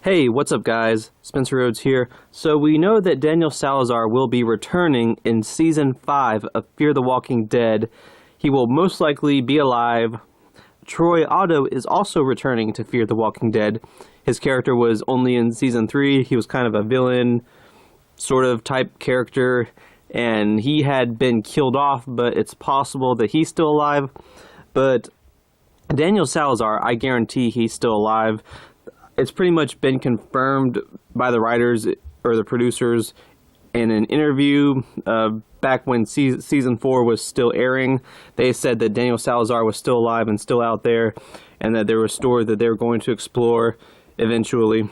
Hey, what's up guys? Spencer Rhodes here. So we know that Daniel Salazar will be returning in Season 5 of Fear the Walking Dead. He will most likely be alive. Troy Otto is also returning to Fear the Walking Dead. His character was only in Season 3. He was kind of a villain, sort of type character, and he had been killed off, but it's possible that he's still alive. But Daniel Salazar, I guarantee he's still alive. It's pretty much been confirmed by the writers or the producers in an interview back when season 4 was still airing. They said that Daniel Salazar was still alive and still out there, and that there was a story that they were going to explore eventually.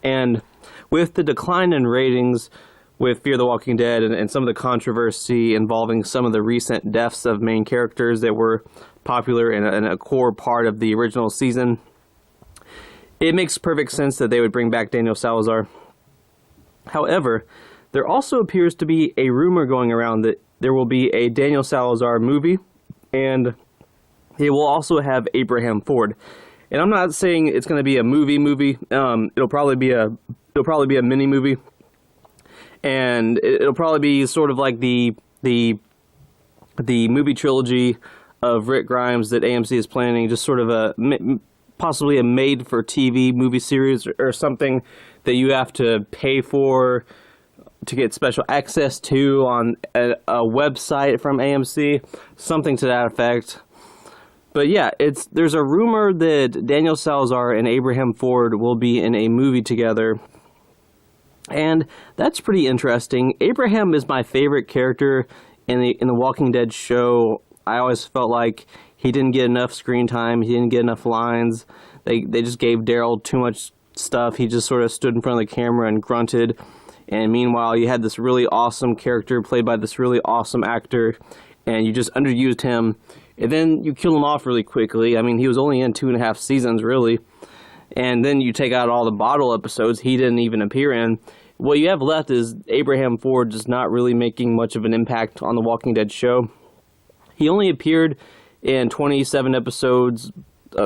And with the decline in ratings with Fear the Walking Dead and some of the controversy involving some of the recent deaths of main characters that were popular and a core part of the original season, it makes perfect sense that they would bring back Daniel Salazar. However, there also appears to be a rumor going around that there will be a Daniel Salazar movie, and it will also have Abraham Ford. And I'm not saying it's going to be a movie. It'll probably be a mini movie, and it'll probably be sort of like the movie trilogy of Rick Grimes that AMC is planning, just sort of possibly a made-for-TV movie series or something that you have to pay for to get special access to on a website from AMC, something to that effect. But yeah, there's a rumor that Daniel Salazar and Abraham Ford will be in a movie together, and that's pretty interesting. Abraham is my favorite character in the Walking Dead show. I always felt like he didn't get enough screen time. He didn't get enough lines. They just gave Daryl too much stuff. He just sort of stood in front of the camera and grunted. And meanwhile, you had this really awesome character played by this really awesome actor, and you just underused him. And then you kill him off really quickly. I mean, he was only in 2.5 seasons, really. And then you take out all the bottle episodes he didn't even appear in. What you have left is Abraham Ford just not really making much of an impact on the Walking Dead show. He only appeared in 27 episodes,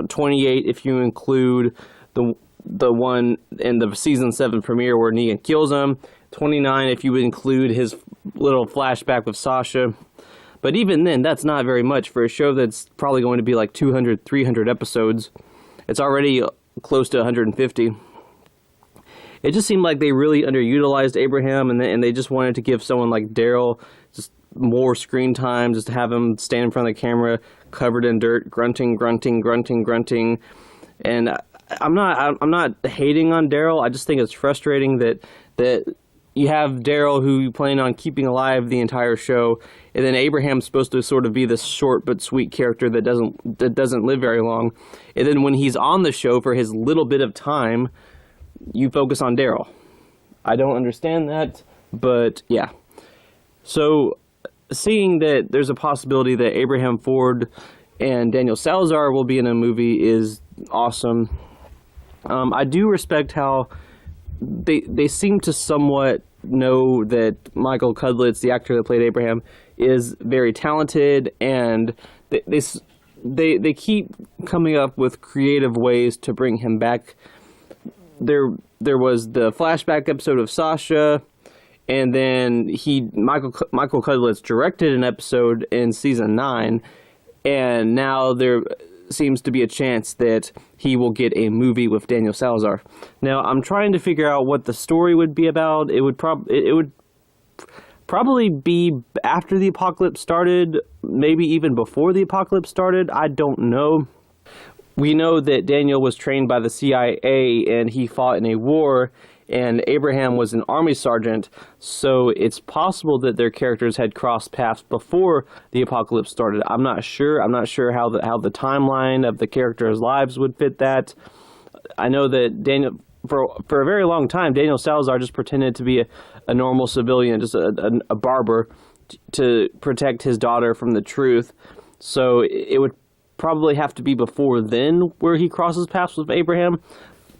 28 if you include the one in the season 7 premiere where Negan kills him, 29 if you include his little flashback with Sasha. But even then, that's not very much for a show that's probably going to be like 200, 300 episodes. It's already close to 150. It just seemed like they really underutilized Abraham, and they just wanted to give someone like Daryl just more screen time, just to have him stand in front of the camera, covered in dirt, grunting. And I'm not hating on Daryl. I just think it's frustrating that you have Daryl who you plan on keeping alive the entire show, and then Abraham's supposed to sort of be this short but sweet character that doesn't live very long. And then when he's on the show for his little bit of time, you focus on Daryl. I don't understand that, but yeah. So seeing that there's a possibility that Abraham Ford and Daniel Salazar will be in a movie is awesome. I do respect how they seem to somewhat know that Michael Cudlitz, the actor that played Abraham, is very talented, and they keep coming up with creative ways to bring him back. There was the flashback episode of Sasha, and then Michael Cudlitz directed an episode in season 9, and now there seems to be a chance that he will get a movie with Daniel Salazar. Now, I'm trying to figure out what the story would be about. It would probably be after the apocalypse started, maybe even before the apocalypse started. I don't know. We know that Daniel was trained by the CIA and he fought in a war, and Abraham was an army sergeant, so it's possible that their characters had crossed paths before the apocalypse started. I'm not sure. I'm not sure how the timeline of the characters' lives would fit that. I know that Daniel, for a very long time, Daniel Salazar just pretended to be a normal civilian, just a barber, to protect his daughter from the truth. So it would probably have to be before then where he crosses paths with Abraham.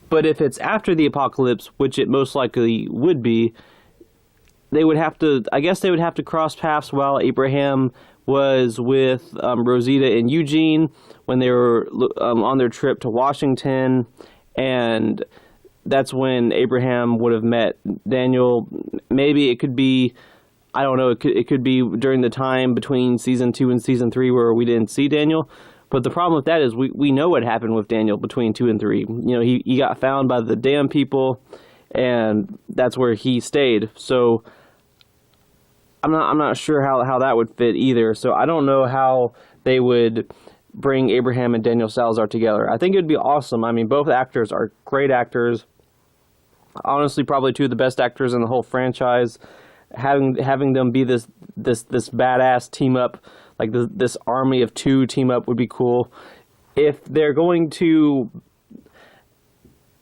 But if it's after the apocalypse, which it most likely would be, they would have to cross paths while Abraham was with Rosita and Eugene when they were on their trip to Washington, and that's when Abraham would have met Daniel. Maybe it could be, I don't know, it could be during the time between season 2 and season 3 where we didn't see Daniel. But the problem with that is we know what happened with Daniel between 2 and 3. You know, he got found by the damn people, and that's where he stayed. So I'm not sure how that would fit either. So I don't know how they would bring Abraham and Daniel Salazar together. I think it would be awesome. I mean, both actors are great actors. Honestly, probably two of the best actors in the whole franchise. Having them be this badass team up, like this army of two team up, would be cool. If they're going to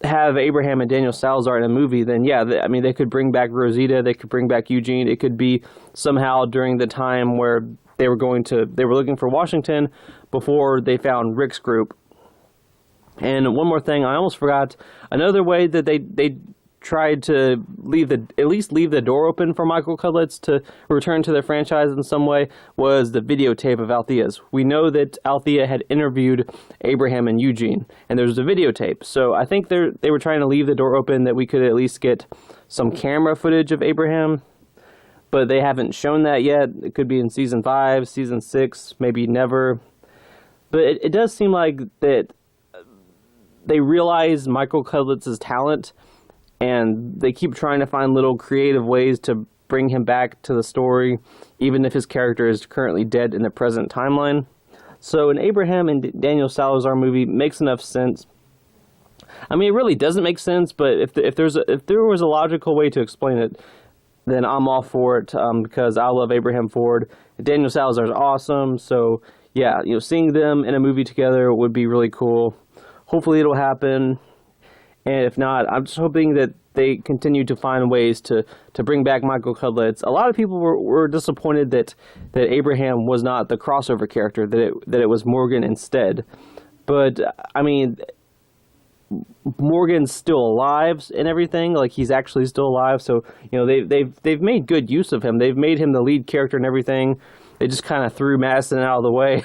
have Abraham and Daniel Salazar in a movie, then yeah, I mean, they could bring back Rosita, they could bring back Eugene. It could be somehow during the time where they were looking for Washington before they found Rick's group. And one more thing, I almost forgot. Another way that they tried to at least leave the door open for Michael Cudlitz to return to the franchise in some way was the videotape of Althea's. We know that Althea had interviewed Abraham and Eugene, and there's a videotape. So I think they were trying to leave the door open that we could at least get some camera footage of Abraham, but they haven't shown that yet. It could be in season 5, season 6, maybe never. But it does seem like that they realize Michael Cudlitz's talent, and they keep trying to find little creative ways to bring him back to the story, even if his character is currently dead in the present timeline. So an Abraham and Daniel Salazar movie makes enough sense. I mean, it really doesn't make sense, but if there was a logical way to explain it, then I'm all for it, because I love Abraham Ford. Daniel Salazar is awesome, so yeah, you know, seeing them in a movie together would be really cool. Hopefully it'll happen. And if not, I'm just hoping that they continue to find ways to bring back Michael Cudlitz. A lot of people were disappointed that Abraham was not the crossover character, that it was Morgan instead. But I mean, Morgan's still alive and everything. Like, he's actually still alive. So, you know, they've made good use of him. They've made him the lead character and everything. They just kind of threw Madison out of the way.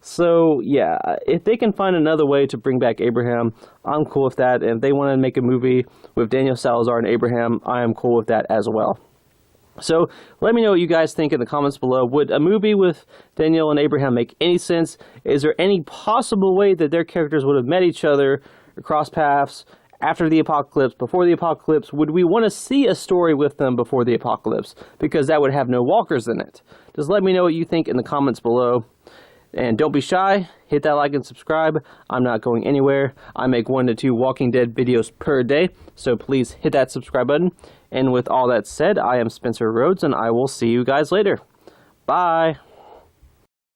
So, yeah, if they can find another way to bring back Abraham, I'm cool with that. And if they want to make a movie with Daniel Salazar and Abraham, I am cool with that as well. So, let me know what you guys think in the comments below. Would a movie with Daniel and Abraham make any sense? Is there any possible way that their characters would have met each other, cross paths, after the apocalypse, before the apocalypse? Would we want to see a story with them before the apocalypse? Because that would have no walkers in it. Just let me know what you think in the comments below. And don't be shy, hit that like and subscribe. I'm not going anywhere. I make 1 to 2 Walking Dead videos per day, so please hit that subscribe button. And with all that said, I am Spencer Rhodes, and I will see you guys later. Bye!